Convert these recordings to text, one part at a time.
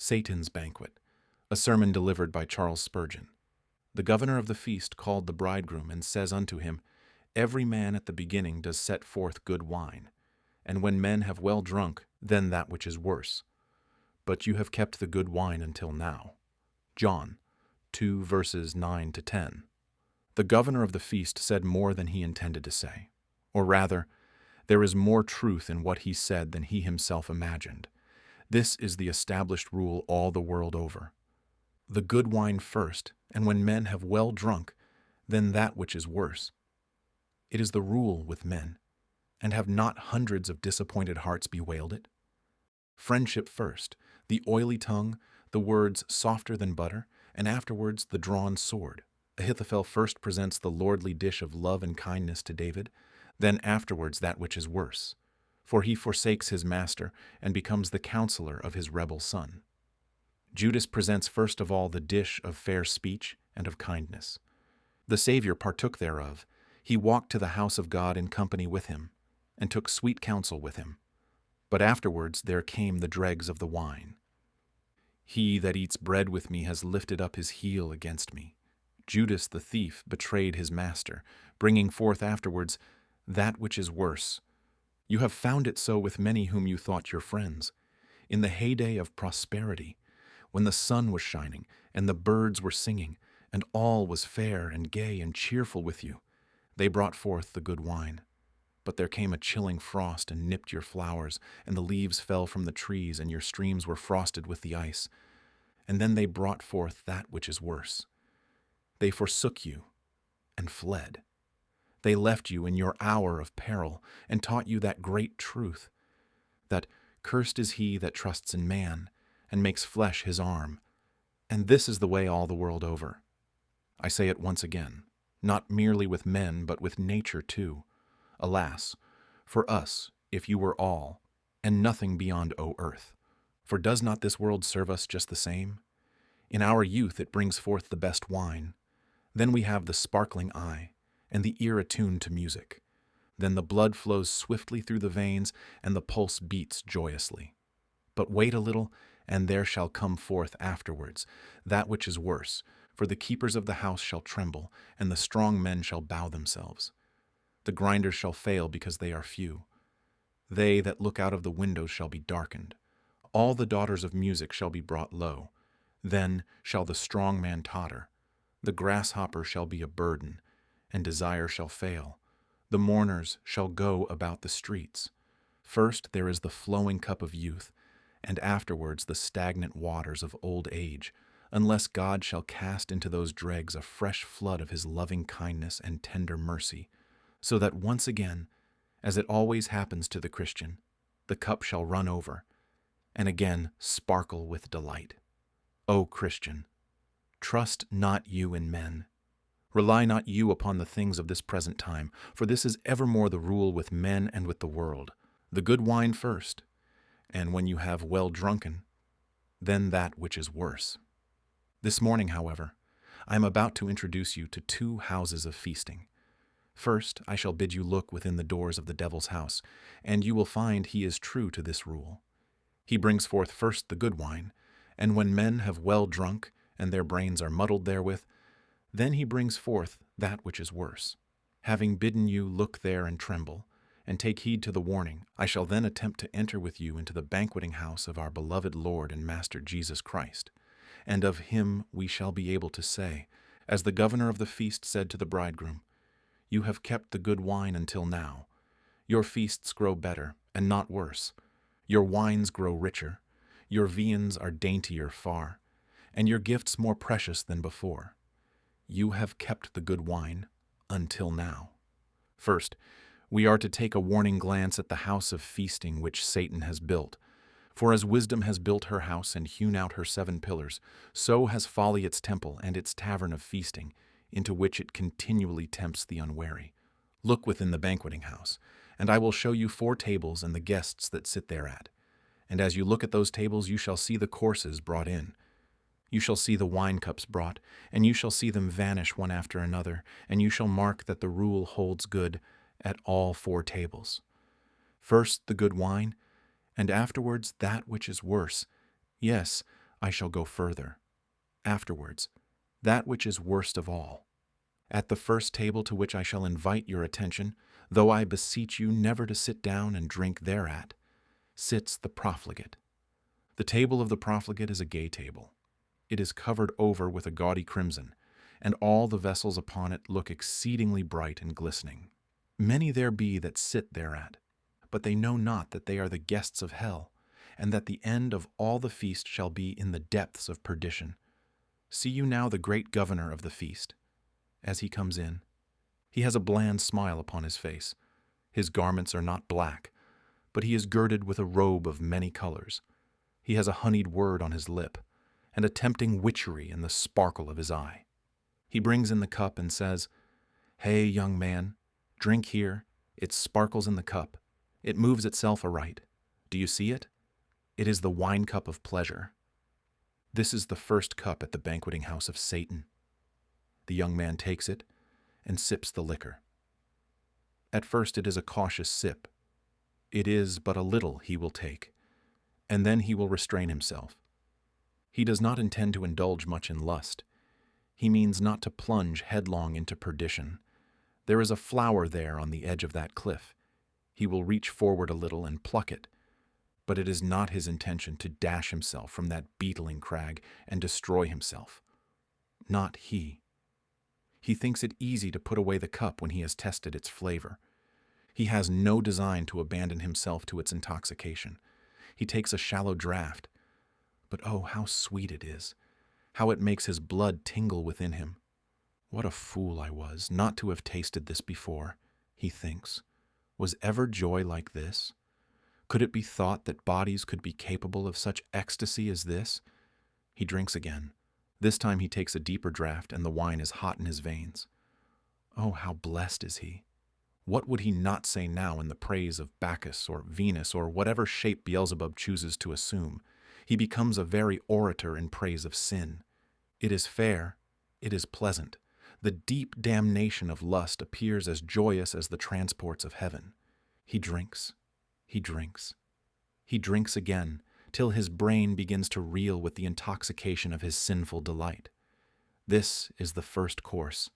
Satan's Banquet, a sermon delivered by Charles Spurgeon. The governor of the feast called the bridegroom, and says unto him, Every man at the beginning does set forth good wine, and when men have well drunk, then that which is worse. But you have kept the good wine until now. John 2 verses 9 to 10. The governor of the feast said more than he intended to say. Or rather, there is more truth in what he said than he himself imagined. This is the established rule all the world over. The good wine first, and when men have well drunk, then that which is worse. It is the rule with men, and have not hundreds of disappointed hearts bewailed it? Friendship first, the oily tongue, the words softer than butter, and afterwards the drawn sword. Ahithophel first presents the lordly dish of love and kindness to David, then afterwards that which is worse, for he forsakes his master and becomes the counselor of his rebel son. Judas presents first of all the dish of fair speech and of kindness. The Savior partook thereof. He walked to the house of God in company with him, and took sweet counsel with him. But afterwards there came the dregs of the wine. He that eats bread with me has lifted up his heel against me. Judas the thief betrayed his master, bringing forth afterwards that which is worse. You have found it so with many whom you thought your friends. In the heyday of prosperity, when the sun was shining, and the birds were singing, and all was fair and gay and cheerful with you, they brought forth the good wine. But there came a chilling frost and nipped your flowers, and the leaves fell from the trees, and your streams were frosted with the ice. And then they brought forth that which is worse. They forsook you and fled. They left you in your hour of peril, and taught you that great truth, that cursed is he that trusts in man, and makes flesh his arm. And this is the way all the world over. I say it once again, not merely with men, but with nature too. Alas, for us, if you were all, and nothing beyond, O earth. For does not this world serve us just the same? In our youth it brings forth the best wine. Then we have the sparkling eye, and the ear attuned to music. Then the blood flows swiftly through the veins, and the pulse beats joyously. But wait a little, and there shall come forth afterwards that which is worse, for the keepers of the house shall tremble, and the strong men shall bow themselves. The grinders shall fail because they are few. They that look out of the windows shall be darkened. All the daughters of music shall be brought low. Then shall the strong man totter. The grasshopper shall be a burden, and desire shall fail. The mourners shall go about the streets. First there is the flowing cup of youth, and afterwards the stagnant waters of old age, unless God shall cast into those dregs a fresh flood of his loving kindness and tender mercy, so that once again, as it always happens to the Christian, the cup shall run over, and again sparkle with delight. O Christian, trust not you in men. Rely not you upon the things of this present time, for this is evermore the rule with men and with the world. The good wine first, and when you have well drunken, then that which is worse. This morning, however, I am about to introduce you to two houses of feasting. First, I shall bid you look within the doors of the devil's house, and you will find he is true to this rule. He brings forth first the good wine, and when men have well drunk, and their brains are muddled therewith, then he brings forth that which is worse. Having bidden you look there and tremble, and take heed to the warning, I shall then attempt to enter with you into the banqueting house of our beloved Lord and Master Jesus Christ. And of him we shall be able to say, as the governor of the feast said to the bridegroom, You have kept the good wine until now. Your feasts grow better, and not worse. Your wines grow richer. Your viands are daintier far, and your gifts more precious than before. You have kept the good wine until now. First, we are to take a warning glance at the house of feasting which Satan has built. For as wisdom has built her house and hewn out her 7 pillars, so has folly its temple and its tavern of feasting, into which it continually tempts the unwary. Look within the banqueting house, and I will show you 4 tables and the guests that sit thereat. And as you look at those tables, you shall see the courses brought in. You shall see the wine cups brought, and you shall see them vanish one after another, and you shall mark that the rule holds good at all 4 tables. First the good wine, and afterwards that which is worse. Yes, I shall go further. Afterwards, that which is worst of all. At the first table to which I shall invite your attention, though I beseech you never to sit down and drink thereat, sits the profligate. The table of the profligate is a gay table. It is covered over with a gaudy crimson, and all the vessels upon it look exceedingly bright and glistening. Many there be that sit thereat, but they know not that they are the guests of hell, and that the end of all the feast shall be in the depths of perdition. See you now the great governor of the feast. As he comes in, he has a bland smile upon his face. His garments are not black, but he is girded with a robe of many colors. He has a honeyed word on his lip, and a tempting witchery in the sparkle of his eye. He brings in the cup and says, "Hey, young man, drink here. It sparkles in the cup. It moves itself aright. Do you see it? It is the wine cup of pleasure. This is the first cup at the banqueting house of Satan." The young man takes it and sips the liquor. At first it is a cautious sip. It is but a little he will take, and then he will restrain himself. He does not intend to indulge much in lust. He means not to plunge headlong into perdition. There is a flower there on the edge of that cliff. He will reach forward a little and pluck it, but it is not his intention to dash himself from that beetling crag and destroy himself. Not he. He thinks it easy to put away the cup when he has tested its flavor. He has no design to abandon himself to its intoxication. He takes a shallow draught, but oh, how sweet it is, how it makes his blood tingle within him. What a fool I was not to have tasted this before, he thinks. Was ever joy like this? Could it be thought that bodies could be capable of such ecstasy as this? He drinks again. This time he takes a deeper draught, and the wine is hot in his veins. Oh, how blessed is he! What would he not say now in the praise of Bacchus or Venus or whatever shape Beelzebub chooses to assume? He becomes a very orator in praise of sin. It is fair, it is pleasant. The deep damnation of lust appears as joyous as the transports of heaven. He drinks, he drinks, he drinks again, till his brain begins to reel with the intoxication of his sinful delight. This is the first course.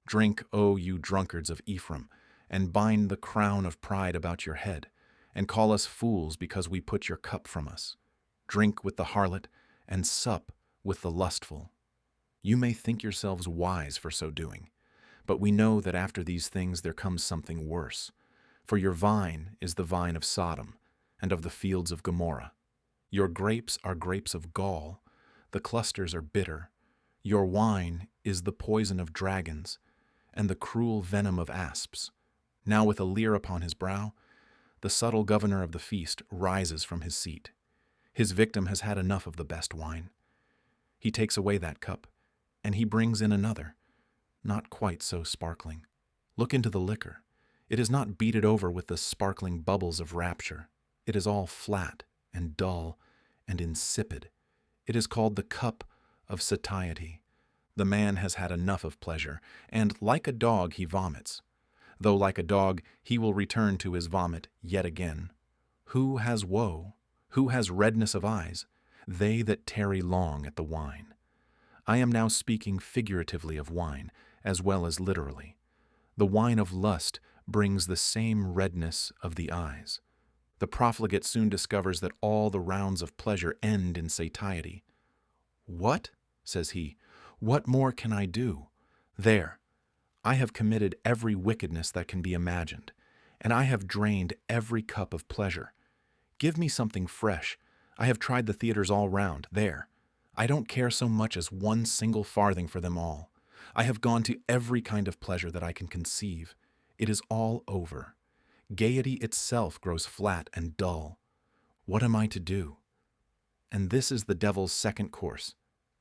Drink, O you drunkards of Ephraim, and bind the crown of pride about your head, and call us fools because we put your cup from us. Drink with the harlot, and sup with the lustful. You may think yourselves wise for so doing, but we know that after these things there comes something worse. For your vine is the vine of Sodom, and of the fields of Gomorrah. Your grapes are grapes of gall, the clusters are bitter. Your wine is the poison of dragons, and the cruel venom of asps. Now with a leer upon his brow, the subtle governor of the feast rises from his seat. His victim has had enough of the best wine. He takes away that cup, and he brings in another, not quite so sparkling. Look into the liquor. It is not beaded over with the sparkling bubbles of rapture. It is all flat and dull and insipid. It is called the cup of satiety. The man has had enough of pleasure, and like a dog he vomits. Though like a dog he will return to his vomit yet again. Who has woe? Who has redness of eyes? They that tarry long at the wine. I am now speaking figuratively of wine, as well as literally. The wine of lust brings the same redness of the eyes. The profligate soon discovers that all the rounds of pleasure end in satiety. "What?" says he. "What more can I do? There, I have committed every wickedness that can be imagined, and I have drained every cup of pleasure. Give me something fresh. I have tried the theaters all round. There, I don't care so much as one single farthing for them all. I have gone to every kind of pleasure that I can conceive. It is all over. Gaiety itself grows flat and dull. What am I to do?" And this is the devil's second course,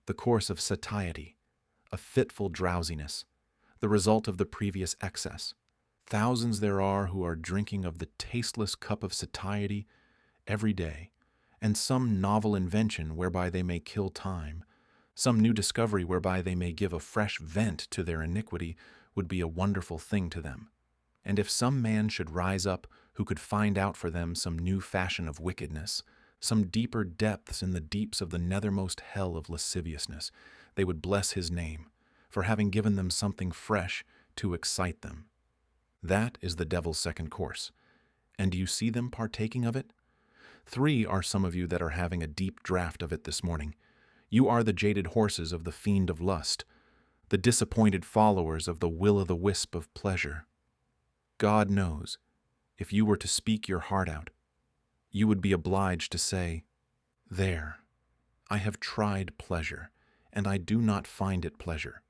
the course of satiety, a fitful drowsiness, the result of the previous excess. Thousands there are who are drinking of the tasteless cup of satiety every day, and some novel invention whereby they may kill time, some new discovery whereby they may give a fresh vent to their iniquity would be a wonderful thing to them. And if some man should rise up who could find out for them some new fashion of wickedness, some deeper depths in the deeps of the nethermost hell of lasciviousness, they would bless his name for having given them something fresh to excite them. That is the devil's second course. And do you see them partaking of it? 3 are some of you that are having a deep draught of it this morning. You are the jaded horses of the fiend of lust, the disappointed followers of the will-o'-the-wisp of pleasure. God knows, if you were to speak your heart out, you would be obliged to say, "There, I have tried pleasure, and I do not find it pleasure.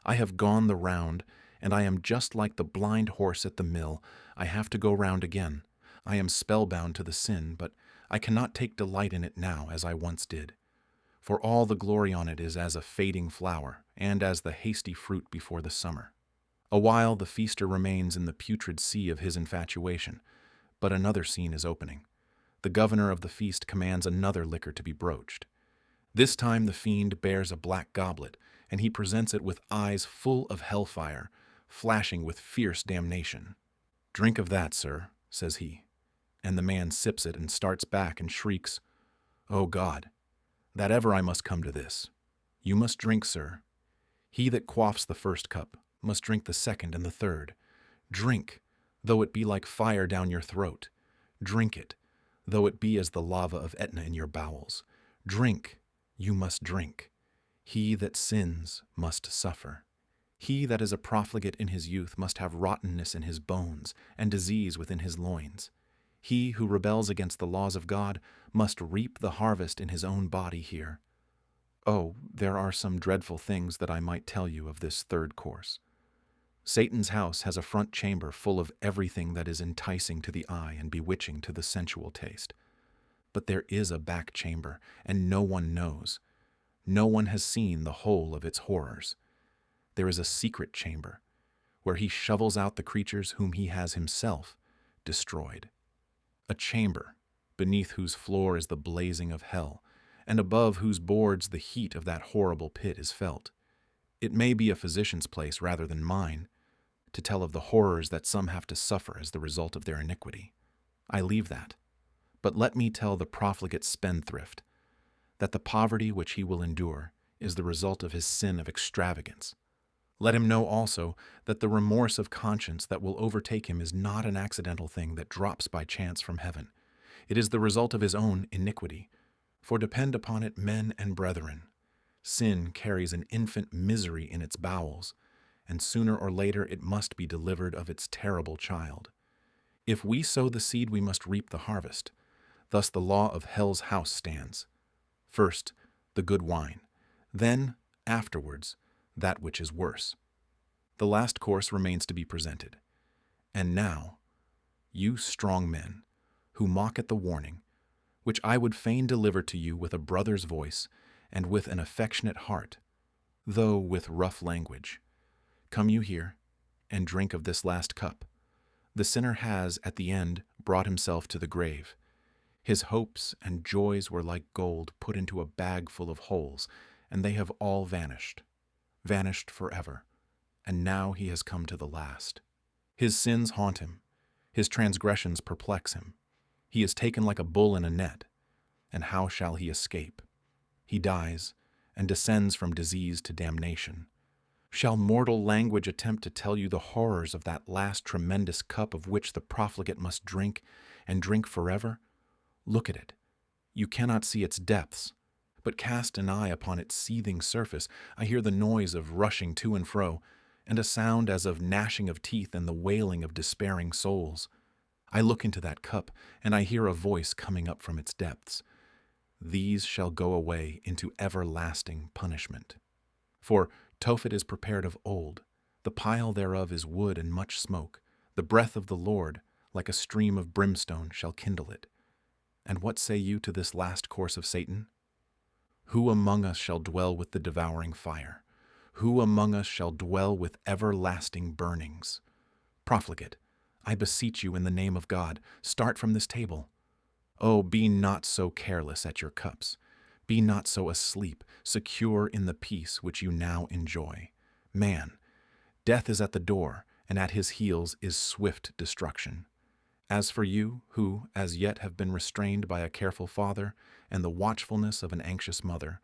I have gone the round, and I am just like the blind horse at the mill. I have to go round again. I am spellbound to the sin, but I cannot take delight in it now as I once did. For all the glory on it is as a fading flower, and as the hasty fruit before the summer. A while the feaster remains in the putrid sea of his infatuation, but another scene is opening. The governor of the feast commands another liquor to be broached. This time the fiend bears a black goblet, and he presents it with eyes full of hellfire, flashing with fierce damnation. "Drink of that, sir," says he, and the man sips it and starts back and shrieks, "O God, that ever I must come to this. You must drink, sir. He that quaffs the first cup must drink the second and the third. Drink, though it be like fire down your throat. Drink it, though it be as the lava of Etna in your bowels. Drink, you must drink. He that sins must suffer. He that is a profligate in his youth must have rottenness in his bones and disease within his loins. He who rebels against the laws of God must reap the harvest in his own body here. Oh, there are some dreadful things that I might tell you of this third course. Satan's house has a front chamber full of everything that is enticing to the eye and bewitching to the sensual taste. But there is a back chamber, and no one knows. No one has seen the whole of its horrors. There is a secret chamber, where he shovels out the creatures whom he has himself destroyed. A chamber, beneath whose floor is the blazing of hell, and above whose boards the heat of that horrible pit is felt. It may be a physician's place rather than mine, to tell of the horrors that some have to suffer as the result of their iniquity. I leave that. But let me tell the profligate spendthrift that the poverty which he will endure is the result of his sin of extravagance. Let him know also that the remorse of conscience that will overtake him is not an accidental thing that drops by chance from heaven. It is the result of his own iniquity. For depend upon it, men and brethren, sin carries an infant misery in its bowels, and sooner or later it must be delivered of its terrible child. If we sow the seed, we must reap the harvest. Thus the law of hell's house stands. First, the good wine. Then, afterwards, that which is worse. The last course remains to be presented. And now, you strong men, who mock at the warning, which I would fain deliver to you with a brother's voice and with an affectionate heart, though with rough language, come you here and drink of this last cup. The sinner has, at the end, brought himself to the grave. His hopes and joys were like gold put into a bag full of holes, and they have all vanished forever, and now he has come to the last. His sins haunt him, his transgressions perplex him. He is taken like a bull in a net, and how shall he escape? He dies, and descends from disease to damnation. Shall mortal language attempt to tell you the horrors of that last tremendous cup of which the profligate must drink, and drink forever? Look at it. You cannot see its depths, but cast an eye upon its seething surface. I hear the noise of rushing to and fro, and a sound as of gnashing of teeth and the wailing of despairing souls. I look into that cup, and I hear a voice coming up from its depths. These shall go away into everlasting punishment. For Tophet is prepared of old, the pile thereof is wood and much smoke. The breath of the Lord, like a stream of brimstone, shall kindle it. And what say you to this last course of Satan? Who among us shall dwell with the devouring fire? Who among us shall dwell with everlasting burnings? Profligate, I beseech you in the name of God, start from this table. Oh, be not so careless at your cups. Be not so asleep, secure in the peace which you now enjoy. Man, death is at the door, and at his heels is swift destruction. As for you, who as yet have been restrained by a careful father and the watchfulness of an anxious mother,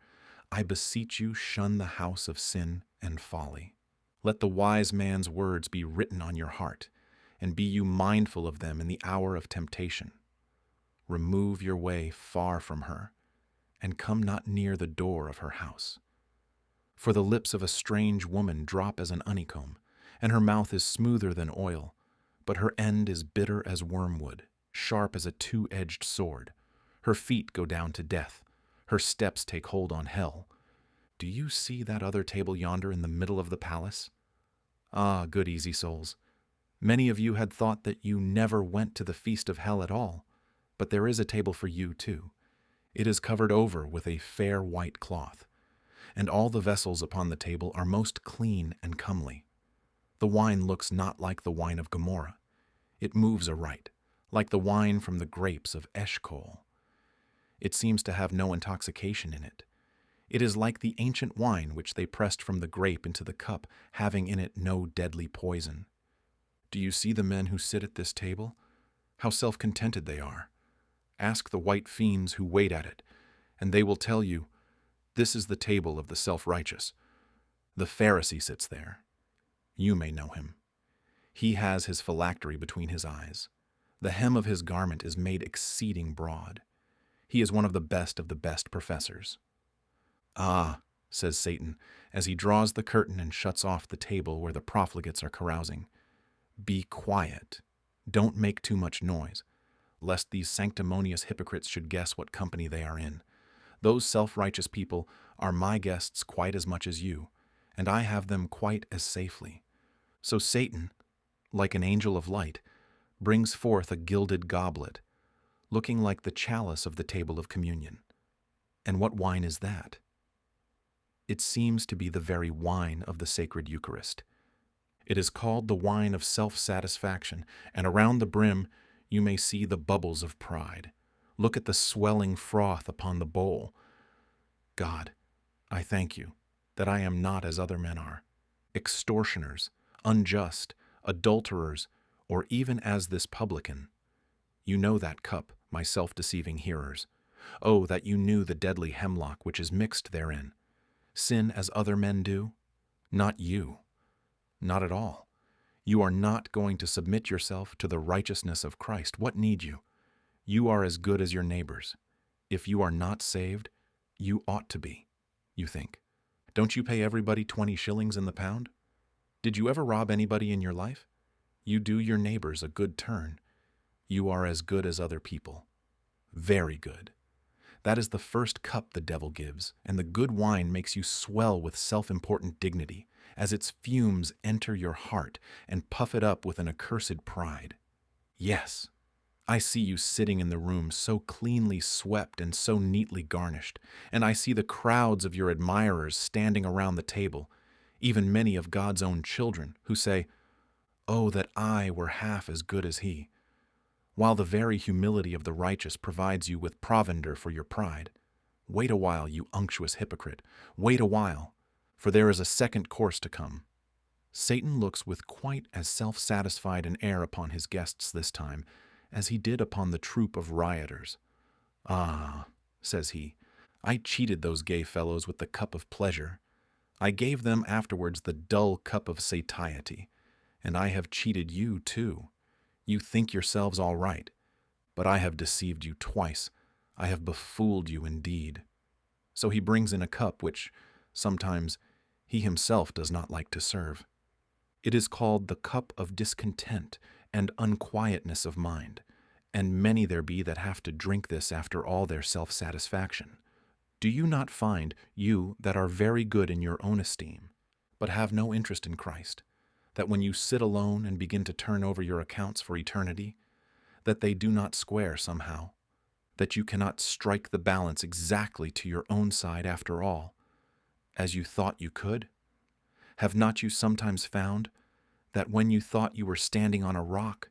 I beseech you shun the house of sin and folly. Let the wise man's words be written on your heart, and be you mindful of them in the hour of temptation. Remove your way far from her, and come not near the door of her house. For the lips of a strange woman drop as an honeycomb, and her mouth is smoother than oil, but her end is bitter as wormwood, sharp as a two-edged sword. Her feet go down to death, her steps take hold on hell. Do you see that other table yonder in the middle of the palace? Ah, good easy souls, many of you had thought that you never went to the feast of hell at all, but there is a table for you too. It is covered over with a fair white cloth, and all the vessels upon the table are most clean and comely. The wine looks not like the wine of Gomorrah. It moves aright, like the wine from the grapes of Eshcol. It seems to have no intoxication in it. It is like the ancient wine which they pressed from the grape into the cup, having in it no deadly poison. Do you see the men who sit at this table? How self-contented they are. Ask the white fiends who wait at it, and they will tell you, this is the table of the self-righteous. The Pharisee sits there. You may know him. He has his phylactery between his eyes. The hem of his garment is made exceeding broad. He is one of the best professors. Ah, says Satan, as he draws the curtain and shuts off the table where the profligates are carousing. Be quiet. Don't make too much noise, lest these sanctimonious hypocrites should guess what company they are in. Those self-righteous people are my guests quite as much as you, and I have them quite as safely. So Satan, like an angel of light, brings forth a gilded goblet, looking like the chalice of the table of communion. And what wine is that? It seems to be the very wine of the sacred Eucharist. It is called the wine of self-satisfaction, and around the brim you may see the bubbles of pride. Look at the swelling froth upon the bowl. God, I thank you that I am not as other men are, extortioners, unjust, adulterers, or even as this publican. You know that cup, my self-deceiving hearers. Oh, that you knew the deadly hemlock which is mixed therein. Sin as other men do? Not you. Not at all. You are not going to submit yourself to the righteousness of Christ. What need you? You are as good as your neighbors. If you are not saved, you ought to be, you think. Don't you pay everybody 20 shillings in the pound? Did you ever rob anybody in your life? You do your neighbors a good turn. You are as good as other people. Very good. That is the first cup the devil gives, and the good wine makes you swell with self-important dignity, as its fumes enter your heart and puff it up with an accursed pride. Yes, I see you sitting in the room so cleanly swept and so neatly garnished, and I see the crowds of your admirers standing around the table, even many of God's own children, who say, "Oh, that I were half as good as he," while the very humility of the righteous provides you with provender for your pride. Wait a while, you unctuous hypocrite. Wait a while, for there is a second course to come. Satan looks with quite as self-satisfied an air upon his guests this time as he did upon the troop of rioters. Ah, says he, I cheated those gay fellows with the cup of pleasure. I gave them afterwards the dull cup of satiety, and I have cheated you too. You think yourselves all right, but I have deceived you twice. I have befooled you indeed. So he brings in a cup which, sometimes, he himself does not like to serve. It is called the cup of discontent and unquietness of mind, and many there be that have to drink this after all their self-satisfaction. Do you not find, you that are very good in your own esteem, but have no interest in Christ, that when you sit alone and begin to turn over your accounts for eternity, that they do not square somehow, that you cannot strike the balance exactly to your own side after all, as you thought you could? Have not you sometimes found that when you thought you were standing on a rock,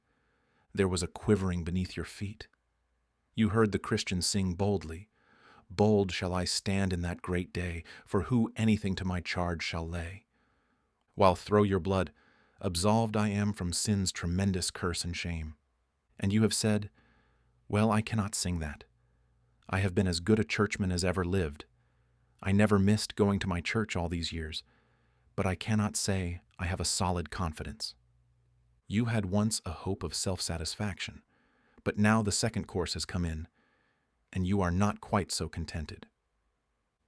there was a quivering beneath your feet? You heard the Christian sing boldly, "Bold shall I stand in that great day, for who anything to my charge shall lay? While throw your blood, absolved I am from sin's tremendous curse and shame." And you have said, "Well, I cannot sing that. I have been as good a churchman as ever lived. I never missed going to my church all these years, but I cannot say I have a solid confidence." You had once a hope of self-satisfaction, but now the second course has come in, and you are not quite so contented.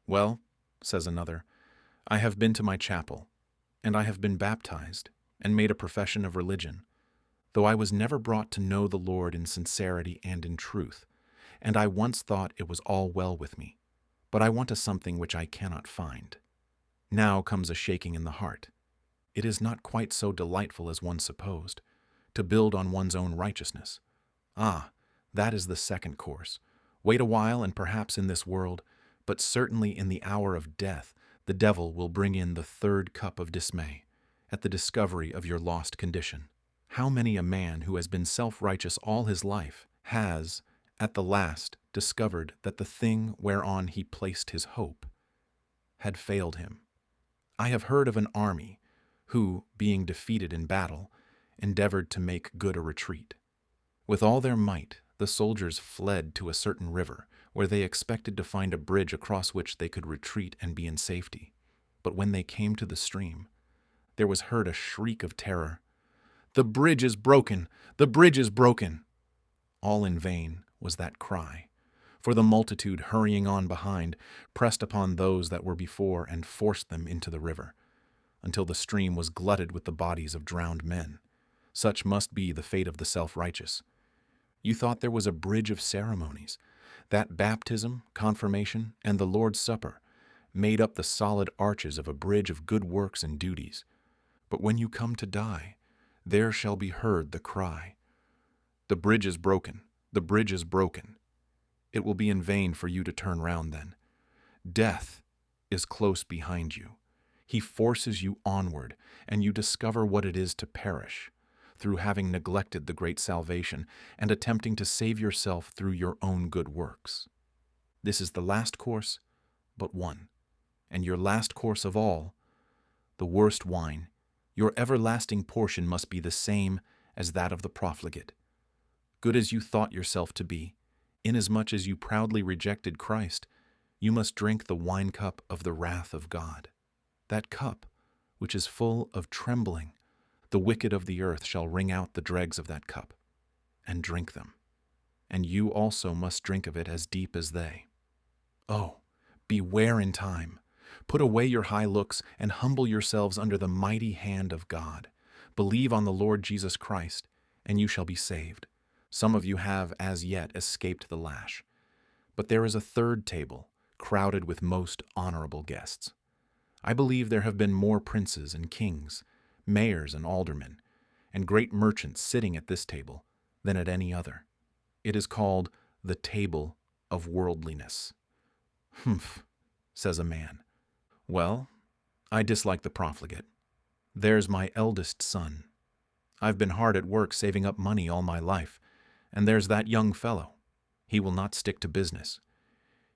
"Well," says another, "I have been to my chapel, and I have been baptized, and made a profession of religion, though I was never brought to know the Lord in sincerity and in truth, and I once thought it was all well with me, but I want a something which I cannot find." Now comes a shaking in the heart. It is not quite so delightful as one supposed, to build on one's own righteousness. Ah, that is the second course. Wait a while, and perhaps in this world, but certainly in the hour of death, the devil will bring in the third cup of dismay, at the discovery of your lost condition. How many a man who has been self-righteous all his life has, at the last, discovered that the thing whereon he placed his hope had failed him? I have heard of an army who, being defeated in battle, endeavored to make good a retreat. With all their might, the soldiers fled to a certain river, where they expected to find a bridge across which they could retreat and be in safety. But when they came to the stream, there was heard a shriek of terror. "The bridge is broken! The bridge is broken!" All in vain was that cry, for the multitude hurrying on behind pressed upon those that were before and forced them into the river, until the stream was glutted with the bodies of drowned men. Such must be the fate of the self-righteous. You thought there was a bridge of ceremonies, that baptism, confirmation, and the Lord's Supper made up the solid arches of a bridge of good works and duties. But when you come to die, there shall be heard the cry, "The bridge is broken, the bridge is broken." It will be in vain for you to turn round then. Death is close behind you. He forces you onward, and you discover what it is to perish, through having neglected the great salvation and attempting to save yourself through your own good works. This is the last course but one, and your last course of all, the worst wine. Your everlasting portion must be the same as that of the profligate. Good as you thought yourself to be, inasmuch as you proudly rejected Christ, you must drink the wine cup of the wrath of God. That cup, which is full of trembling, the wicked of the earth shall wring out the dregs of that cup, and drink them. And you also must drink of it as deep as they. Oh, beware in time. Put away your high looks, and humble yourselves under the mighty hand of God. Believe on the Lord Jesus Christ, and you shall be saved. Some of you have as yet escaped the lash. But there is a third table, crowded with most honorable guests. I believe there have been more princes and kings, mayors and aldermen, and great merchants sitting at this table than at any other. It is called the table of worldliness. "Humph," says a man. "Well, I dislike the profligate. There's my eldest son. I've been hard at work saving up money all my life, and there's that young fellow. He will not stick to business.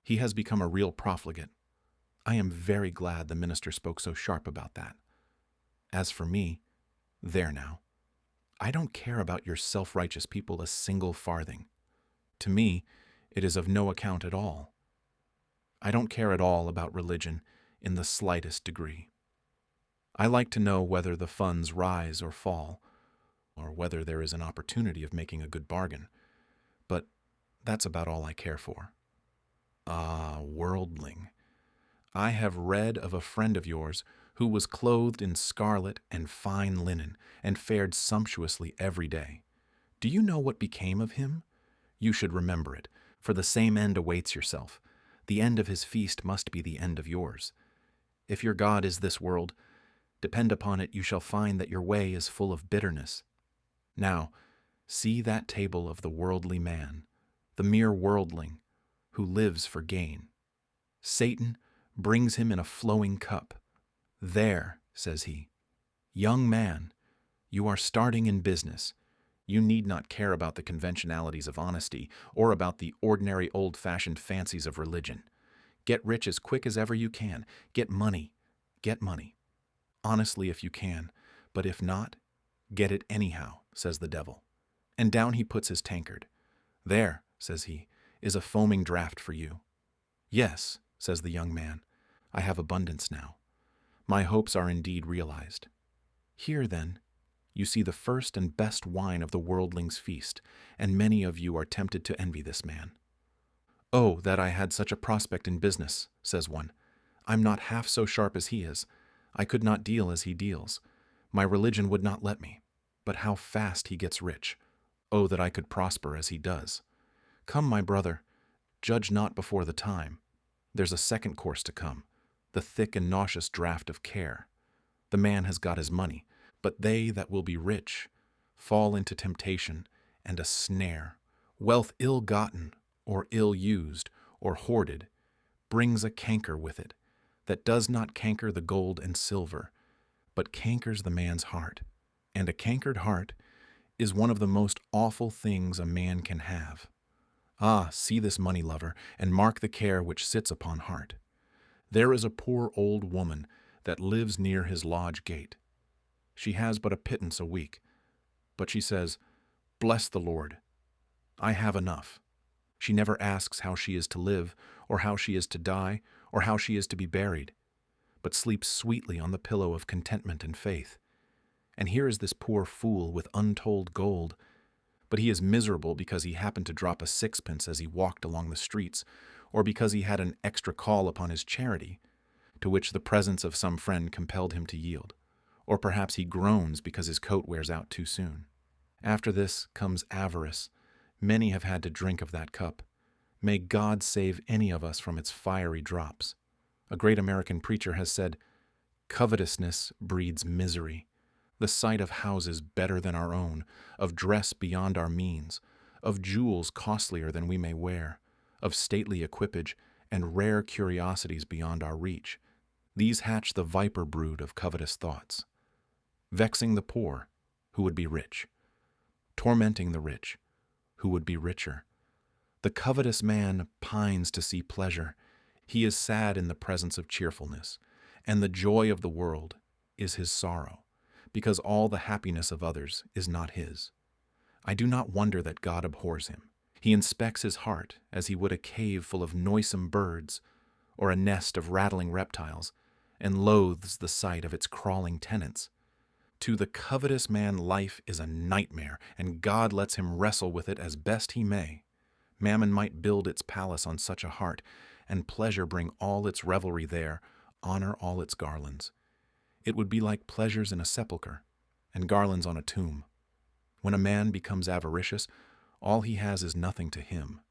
He has become a real profligate. I am very glad the minister spoke so sharp about that. As for me, there now. I don't care about your self-righteous people a single farthing. To me, it is of no account at all. I don't care at all about religion in the slightest degree. I like to know whether the funds rise or fall, or whether there is an opportunity of making a good bargain, but that's about all I care for." Ah, worldling! I have read of a friend of yours who was clothed in scarlet and fine linen and fared sumptuously every day. Do you know what became of him? You should remember it, for the same end awaits yourself. The end of his feast must be the end of yours. If your God is this world, depend upon it you shall find that your way is full of bitterness. Now, see that table of the worldly man, the mere worldling, who lives for gain. Satan brings him in a flowing cup. "There," says he, "young man, you are starting in business. You need not care about the conventionalities of honesty or about the ordinary old-fashioned fancies of religion. Get rich as quick as ever you can. Get money. Honestly if you can, but if not, get it anyhow," says the devil. and down he puts his tankard. "There," says he, "is a foaming draught for you." "Yes," says the young man, "I have abundance now. My hopes are indeed realized. Here, then, you see the first and best wine of the worldling's feast, and many of you are tempted to envy this man." "Oh, that I had such a prospect in business," says one. "I'm not half so sharp as he is. I could not deal as he deals. My religion would not let me. But how fast he gets rich. Oh, that I could prosper as he does. Come, my brother, judge not before the time. There's a second course to come, the thick and nauseous draught of care. The man has got his money, but they that will be rich fall into temptation and a snare. Wealth ill-gotten, or ill-used, or hoarded, brings a canker with it, that does not canker the gold and silver, but cankers the man's heart. And a cankered heart is one of the most awful things a man can have. Ah, see this money lover, and mark the care which sits upon heart. There is a poor old woman that lives near his lodge gate. She has but a pittance a week, but she says, "Bless the Lord, I have enough." She never asks how she is to live, or how she is to die, or how she is to be buried, but sleeps sweetly on the pillow of contentment and faith. And here is this poor fool with untold gold, but he is miserable because he happened to drop a sixpence as he walked along the streets, or because he had an extra call upon his charity, to which the presence of some friend compelled him to yield, or perhaps he groans because his coat wears out too soon. After this comes avarice. Many have had to drink of that cup. May God save any of us from its fiery drops. A great American preacher has said, "Covetousness breeds misery. The sight of houses better than our own, of dress beyond our means, of jewels costlier than we may wear, of stately equipage, and rare curiosities beyond our reach. These hatch the viper brood of covetous thoughts. Vexing the poor, who would be rich. Tormenting the rich, who would be richer. The covetous man pines to see pleasure. He is sad in the presence of cheerfulness, and the joy of the world is his sorrow, because all the happiness of others is not his. I do not wonder that God abhors him. He inspects his heart as he would a cave full of noisome birds, or a nest of rattling reptiles, and loathes the sight of its crawling tenants. To the covetous man life is a nightmare, and God lets him wrestle with it as best he may. Mammon might build its palace on such a heart, and pleasure bring all its revelry there, honor all its garlands. It would be like pleasures in a sepulchre, and garlands on a tomb. When a man becomes avaricious, all he has is nothing to him.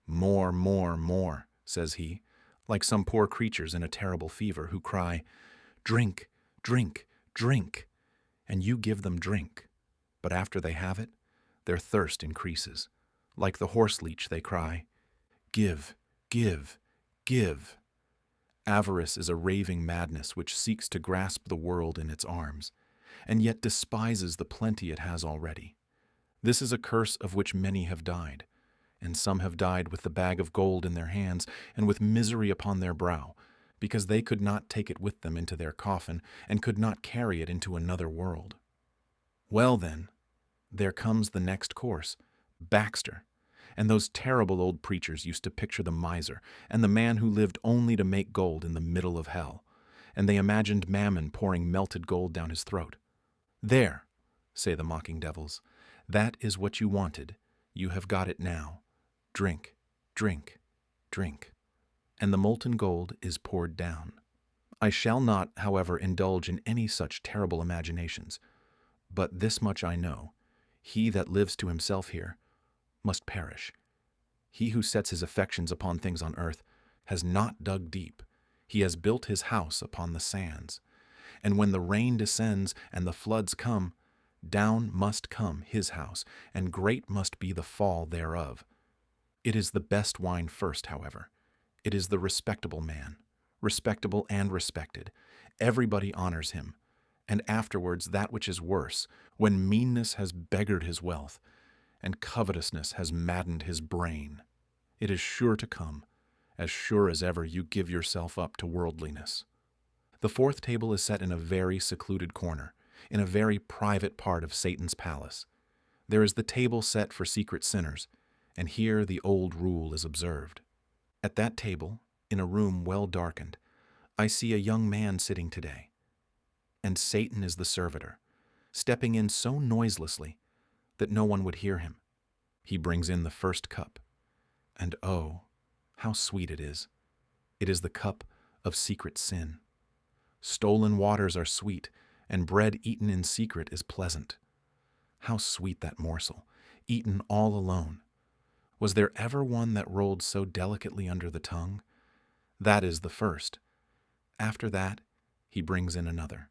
More, more, more, says he, like some poor creatures in a terrible fever who cry, "Drink, drink, drink," and you give them drink. But after they have it, their thirst increases. Like the horse leech they cry, "Give, give, give." Avarice is a raving madness which seeks to grasp the world in its arms, and yet despises the plenty it has already. This is a curse of which many have died, and some have died with the bag of gold in their hands and with misery upon their brow, because they could not take it with them into their coffin and could not carry it into another world. Well then, there comes the next course, Baxter. And those terrible old preachers used to picture the miser and the man who lived only to make gold in the middle of hell, and they imagined Mammon pouring melted gold down his throat. "There," say the mocking devils, "that is what you wanted. You have got it now. Drink, drink, drink." And the molten gold is poured down. I shall not, however, indulge in any such terrible imaginations, but this much I know, he that lives to himself here must perish. He who sets his affections upon things on earth has not dug deep. He has built his house upon the sands. And when the rain descends and the floods come, down must come his house, and great must be the fall thereof. It is the best wine first, however. It is the respectable man, respectable and respected. Everybody honors him. And afterwards that which is worse, when meanness has beggared his wealth, and covetousness has maddened his brain. It is sure to come, as sure as ever you give yourself up to worldliness. The fourth table is set in a very secluded corner, in a very private part of Satan's palace. There is the table set for secret sinners, and here the old rule is observed. At that table, in a room well darkened, I see a young man sitting today, and Satan is the servitor, stepping in so noiselessly that no one would hear him. He brings in the first cup, and oh, how sweet it is! It is the cup of secret sin. Stolen waters are sweet, and bread eaten in secret is pleasant. How sweet that morsel, eaten all alone! Was there ever one that rolled so delicately under the tongue? That is the first. After that, he brings in another,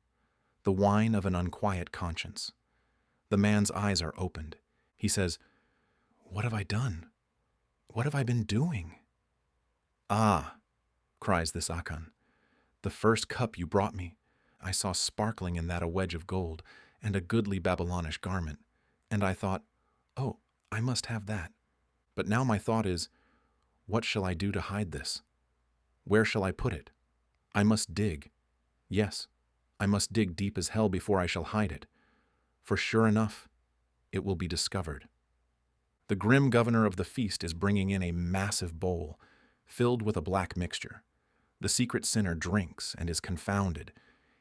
the wine of an unquiet conscience. The man's eyes are opened. He says, "What have I done? What have I been doing?" "Ah," cries this Akan, "the first cup you brought me, I saw sparkling in that a wedge of gold and a goodly Babylonish garment, and I thought, oh, I must have that. But now my thought is, what shall I do to hide this? Where shall I put it? I must dig. Yes, I must dig deep as hell before I shall hide it. For sure enough, it will be discovered." The grim governor of the feast is bringing in a massive bowl, filled with a black mixture. The secret sinner drinks and is confounded.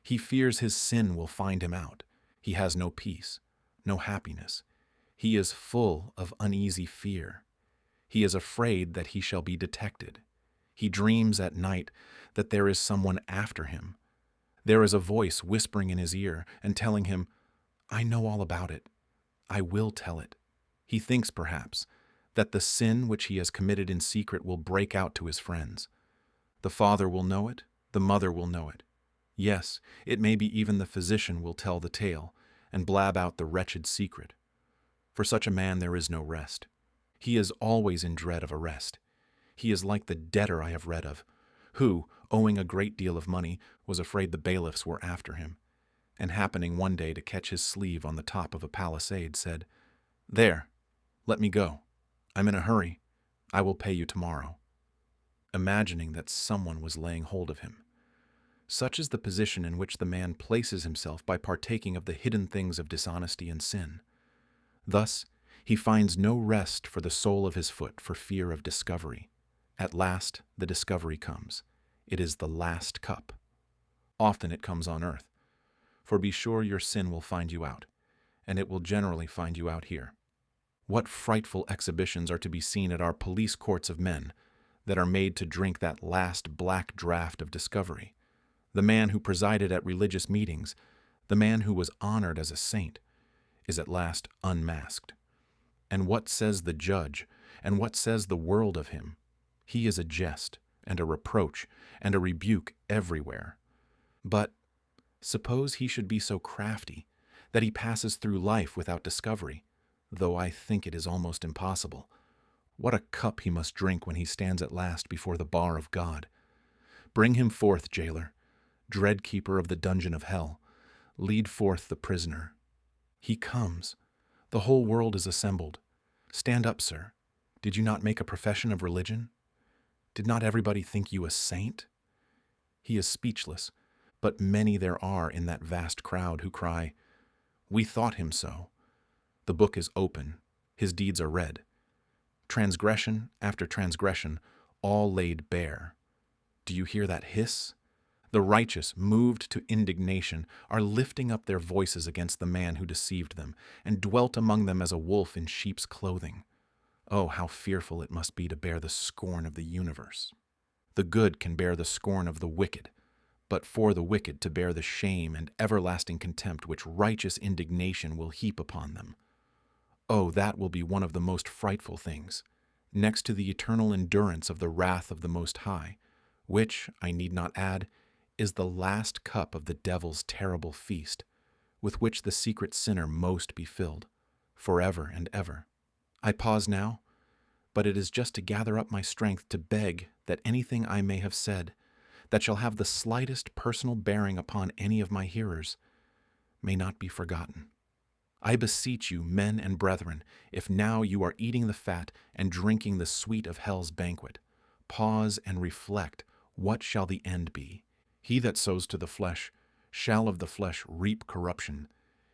He fears his sin will find him out. He has no peace, no happiness. He is full of uneasy fear. He is afraid that he shall be detected. He dreams at night that there is someone after him. There is a voice whispering in his ear and telling him, "I know all about it. I will tell it." He thinks, perhaps, that the sin which he has committed in secret will break out to his friends. The father will know it, the mother will know it. Yes, it may be even the physician will tell the tale and blab out the wretched secret. For such a man there is no rest. He is always in dread of arrest. He is like the debtor I have read of, who, owing a great deal of money, was afraid the bailiffs were after him, and happening one day to catch his sleeve on the top of a palisade, said, "There, let me go. I'm in a hurry. I will pay you tomorrow," imagining that someone was laying hold of him. Such is the position in which the man places himself by partaking of the hidden things of dishonesty and sin. Thus, he finds no rest for the sole of his foot for fear of discovery. At last, the discovery comes. It is the last cup. Often it comes on earth. For be sure your sin will find you out, and it will generally find you out here. What frightful exhibitions are to be seen at our police courts of men that are made to drink that last black draught of discovery. The man who presided at religious meetings, the man who was honored as a saint, is at last unmasked. And what says the judge, and what says the world of him? He is a jest, and a reproach, and a rebuke everywhere. But suppose he should be so crafty that he passes through life without discovery, though I think it is almost impossible. What a cup he must drink when he stands at last before the bar of God. Bring him forth, jailer, dread keeper of the dungeon of hell. Lead forth the prisoner. He comes. The whole world is assembled. Stand up, sir. Did you not make a profession of religion? Did not everybody think you a saint? He is speechless, but many there are in that vast crowd who cry, "We thought him so." The book is open. His deeds are read. Transgression after transgression, all laid bare. Do you hear that hiss? The righteous, moved to indignation, are lifting up their voices against the man who deceived them and dwelt among them as a wolf in sheep's clothing. Oh, how fearful it must be to bear the scorn of the universe. The good can bear the scorn of the wicked, but for the wicked to bear the shame and everlasting contempt which righteous indignation will heap upon them. Oh, that will be one of the most frightful things, next to the eternal endurance of the wrath of the Most High, which, I need not add, is the last cup of the devil's terrible feast, with which the secret sinner most be filled, forever and ever. I pause now, but it is just to gather up my strength to beg that anything I may have said, that shall have the slightest personal bearing upon any of my hearers, may not be forgotten. I beseech you, men and brethren, if now you are eating the fat and drinking the sweet of hell's banquet, pause and reflect, what shall the end be? He that sows to the flesh shall of the flesh reap corruption.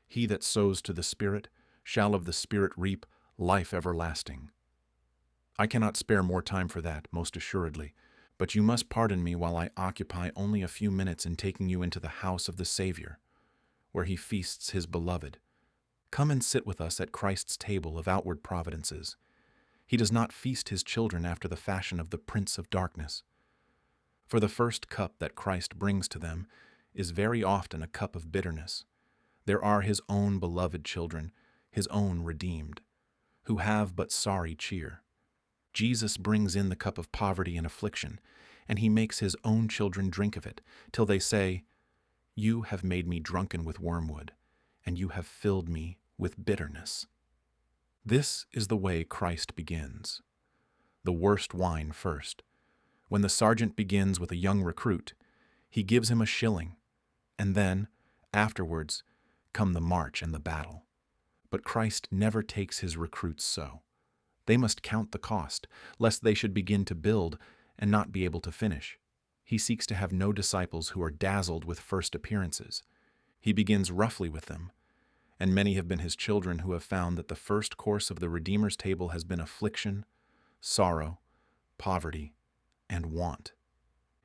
He that sows to the Spirit shall of the Spirit reap life everlasting. I cannot spare more time for that, most assuredly, but you must pardon me while I occupy only a few minutes in taking you into the house of the Savior, where he feasts his beloved. Come and sit with us at Christ's table of outward providences. He does not feast his children after the fashion of the prince of darkness. For the first cup that Christ brings to them is very often a cup of bitterness. There are his own beloved children, his own redeemed, who have but sorry cheer. Jesus brings in the cup of poverty and affliction, and he makes his own children drink of it, till they say, "You have made me drunken with wormwood, and you have filled me with bitterness." This is the way Christ begins. The worst wine first. When the sergeant begins with a young recruit, he gives him a shilling, and then, afterwards, come the march and the battle. But Christ never takes his recruits so. They must count the cost, lest they should begin to build and not be able to finish. He seeks to have no disciples who are dazzled with first appearances. He begins roughly with them, and many have been his children who have found that the first course of the Redeemer's table has been affliction, sorrow, poverty, and want.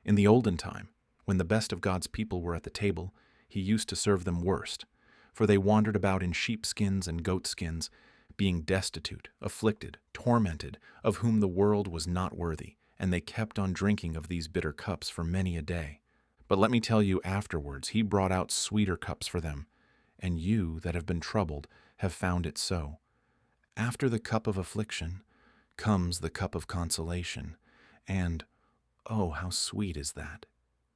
In the olden time, when the best of God's people were at the table, he used to serve them worst, for they wandered about in sheepskins and goatskins, being destitute, afflicted, tormented, of whom the world was not worthy, and they kept on drinking of these bitter cups for many a day. But let me tell you, afterwards he brought out sweeter cups for them, and you that have been troubled have found it so. After the cup of affliction comes the cup of consolation, and, oh, how sweet is that!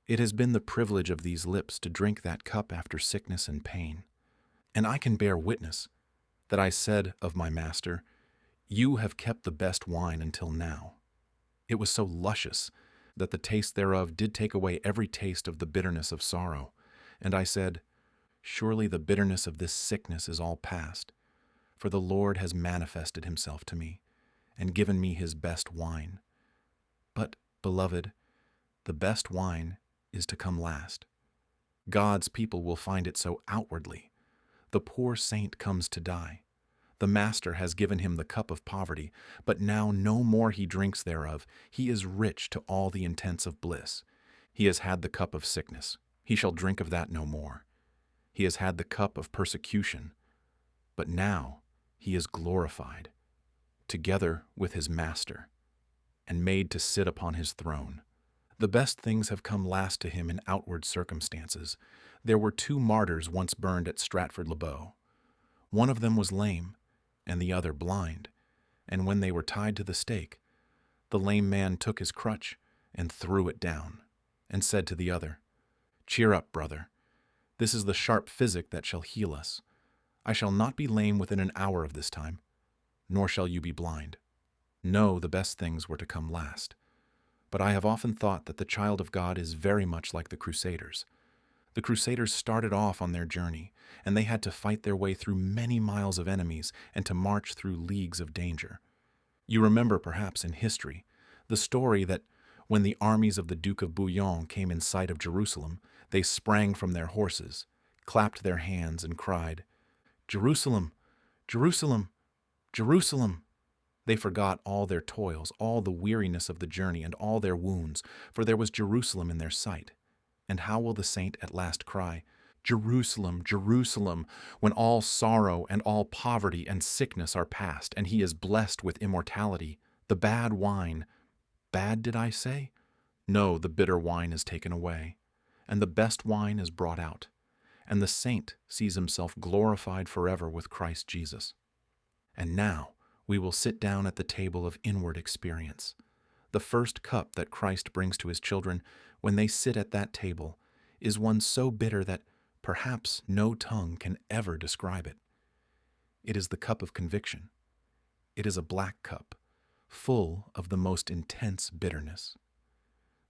It has been the privilege of these lips to drink that cup after sickness and pain. And I can bear witness that I said of my master, "You have kept the best wine until now." It was so luscious that the taste thereof did take away every taste of the bitterness of sorrow. And I said, "Surely the bitterness of this sickness is all past, for the Lord has manifested himself to me, and given me his best wine." But, beloved, the best wine is to come last. God's people will find it so outwardly. The poor saint comes to die. The Master has given him the cup of poverty, but now no more he drinks thereof. He is rich to all the intents of bliss. He has had the cup of sickness. He shall drink of that no more. He has had the cup of persecution, but now he is glorified, together with his Master, and made to sit upon his throne. The best things have come last to him in outward circumstances. There were 2 martyrs once burned at Stratford-le-Bow. One of them was lame, and the other blind, and when they were tied to the stake, the lame man took his crutch and threw it down, and said to the other, "Cheer up, brother. This is the sharp physic that shall heal us. I shall not be lame within an hour of this time, nor shall you be blind." No, the best things were to come last. But I have often thought that the child of God is very much like the Crusaders. The Crusaders started off on their journey, and they had to fight their way through many miles of enemies and to march through leagues of danger. You remember, perhaps, in history, the story that when the armies of the Duke of Bouillon came in sight of Jerusalem, they sprang from their horses, clapped their hands, and cried, "Jerusalem! Jerusalem! Jerusalem!" They forgot all their toils, all the weariness of the journey, and all their wounds, for there was Jerusalem in their sight. And how will the saint at last cry, "Jerusalem, Jerusalem," when all sorrow and all poverty and sickness are past, and he is blessed with immortality? The bad wine, bad did I say? No, the bitter wine is taken away, and the best wine is brought out, and the saint sees himself glorified forever with Christ Jesus. And now we will sit down at the table of inward experience. The first cup that Christ brings to his children when they sit at that table is one so bitter that perhaps no tongue can ever describe it. It is the cup of conviction. It is a black cup, full of the most intense bitterness.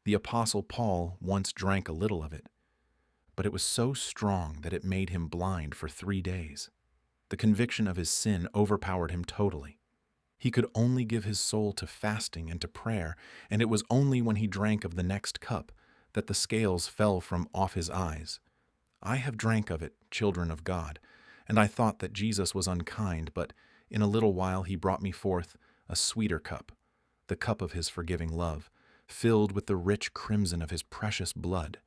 The Apostle Paul once drank a little of it, but it was so strong that it made him blind for 3 days. The conviction of his sin overpowered him totally. He could only give his soul to fasting and to prayer, and it was only when he drank of the next cup that the scales fell from off his eyes. I have drank of it, children of God, And I thought that Jesus was unkind, but in a little while he brought me forth a sweeter cup, the cup of his forgiving love, filled with the rich crimson of his precious blood.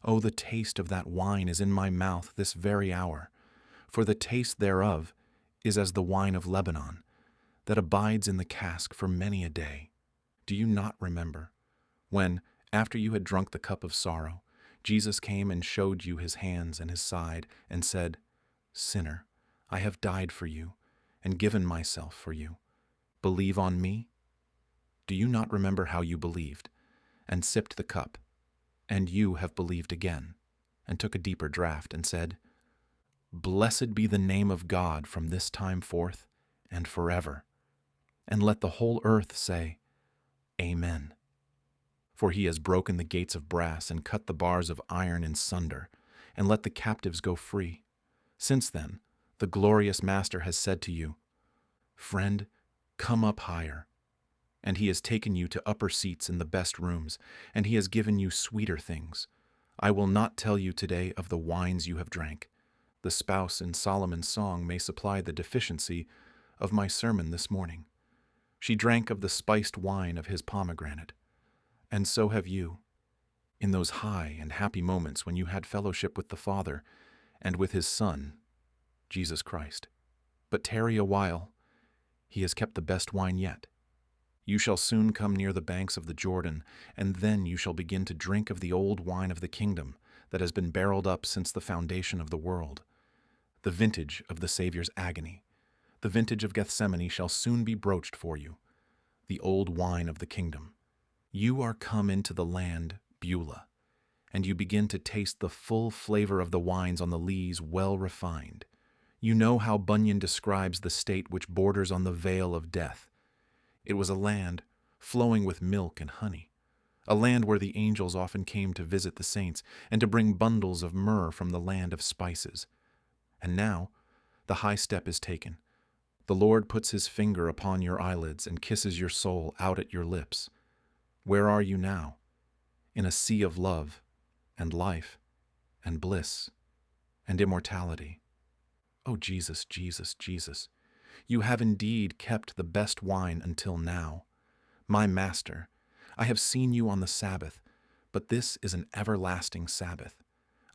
Oh, the taste of that wine is in my mouth this very hour, for the taste thereof is as the wine of Lebanon, that abides in the cask for many a day. Do you not remember when, after you had drunk the cup of sorrow, Jesus came and showed you his hands and his side, and said, Sinner, I have died for you, and given myself for you. Believe on me? Do you not remember how you believed, and sipped the cup, and you have believed again, and took a deeper draught, and said, Blessed be the name of God from this time forth and forever. And let the whole earth say, Amen. For he has broken the gates of brass and cut the bars of iron in sunder, and let the captives go free. Since then, the glorious Master has said to you, Friend, come up higher. And he has taken you to upper seats in the best rooms, and he has given you sweeter things. I will not tell you today of the wines you have drank. The spouse in Solomon's song may supply the deficiency of my sermon this morning. She drank of the spiced wine of his pomegranate. And so have you, in those high and happy moments when you had fellowship with the Father and with his Son, Jesus Christ. But tarry a while, he has kept the best wine yet. You shall soon come near the banks of the Jordan, and then you shall begin to drink of the old wine of the kingdom that has been barreled up since the foundation of the world. The vintage of the Savior's agony, the vintage of Gethsemane shall soon be broached for you, the old wine of the kingdom. You are come into the land, Beulah, and you begin to taste the full flavor of the wines on the lees well refined. You know how Bunyan describes the state which borders on the vale of death. It was a land flowing with milk and honey, a land where the angels often came to visit the saints and to bring bundles of myrrh from the land of spices. And now the high step is taken. The Lord puts his finger upon your eyelids and kisses your soul out at your lips. Where are you now? In a sea of love and life and bliss and immortality. Oh, Jesus, Jesus, Jesus, you have indeed kept the best wine until now. My Master, I have seen you on the Sabbath, but this is an everlasting Sabbath.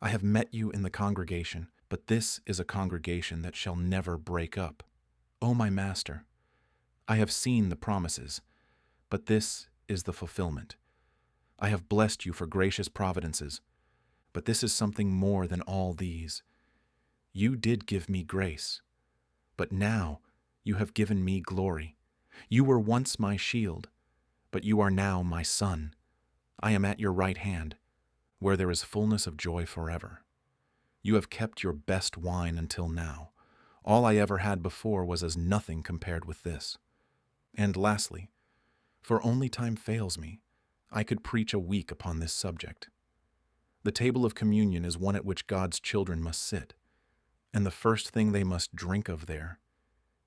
I have met you in the congregation, but this is a congregation that shall never break up. O my Master, I have seen the promises, but this is the fulfillment. I have blessed you for gracious providences, but this is something more than all these. You did give me grace, but now you have given me glory. You were once my shield, but you are now my son. I am at your right hand, where there is fullness of joy forever. You have kept your best wine until now. All I ever had before was as nothing compared with this. And lastly, for only time fails me, I could preach a week upon this subject. The table of communion is one at which God's children must sit, and the first thing they must drink of there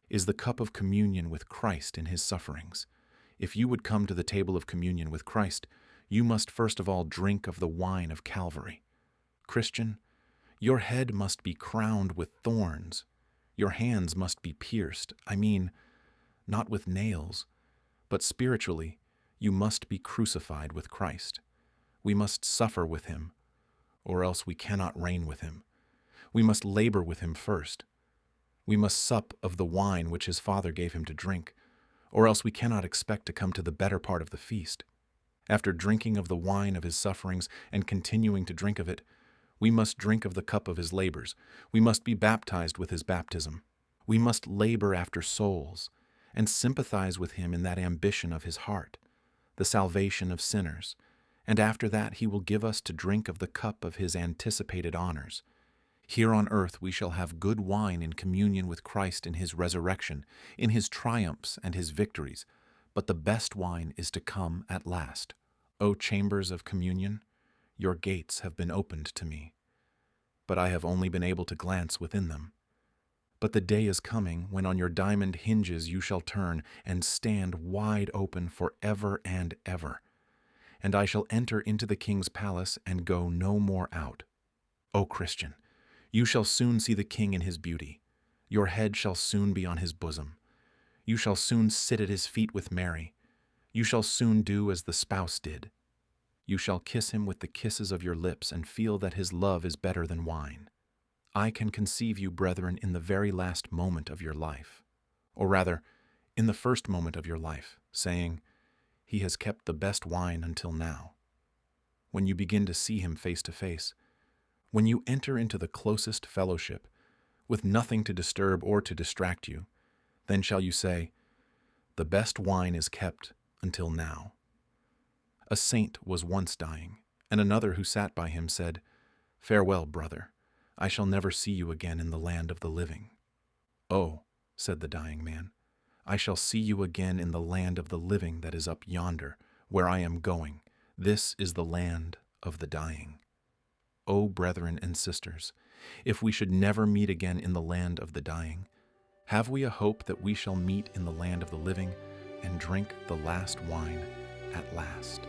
is the cup of communion with Christ in his sufferings. If you would come to the table of communion with Christ, you must first of all drink of the wine of Calvary. Christian, your head must be crowned with thorns. Your hands must be pierced. I mean, not with nails, but spiritually, you must be crucified with Christ. We must suffer with him, or else we cannot reign with him. We must labor with him first. We must sup of the wine which his Father gave him to drink, or else we cannot expect to come to the better part of the feast. After drinking of the wine of his sufferings and continuing to drink of it, we must drink of the cup of his labors. We must be baptized with his baptism. We must labor after souls and sympathize with him in that ambition of his heart, the salvation of sinners. And after that he will give us to drink of the cup of his anticipated honors. Here on earth we shall have good wine in communion with Christ in his resurrection, in his triumphs and his victories, but the best wine is to come at last. O chambers of communion, your gates have been opened to me, but I have only been able to glance within them. But the day is coming when on your diamond hinges you shall turn and stand wide open for ever and ever, and I shall enter into the king's palace and go no more out. O Christian, you shall soon see the king in his beauty. Your head shall soon be on his bosom. You shall soon sit at his feet with Mary. You shall soon do as the spouse did. You shall kiss him with the kisses of your lips and feel that his love is better than wine. I can conceive you, brethren, in the very last moment of your life, or rather, in the first moment of your life, saying, He has kept the best wine until now. When you begin to see him face to face, when you enter into the closest fellowship, with nothing to disturb or to distract you, then shall you say, The best wine is kept until now. A saint was once dying, and another who sat by him said, Farewell, brother, I shall never see you again in the land of the living. Oh, said the dying man, I shall see you again in the land of the living that is up yonder, where I am going. This is the land of the dying. O brethren and sisters, if we should never meet again in the land of the dying, have we a hope that we shall meet in the land of the living and drink the last wine at last?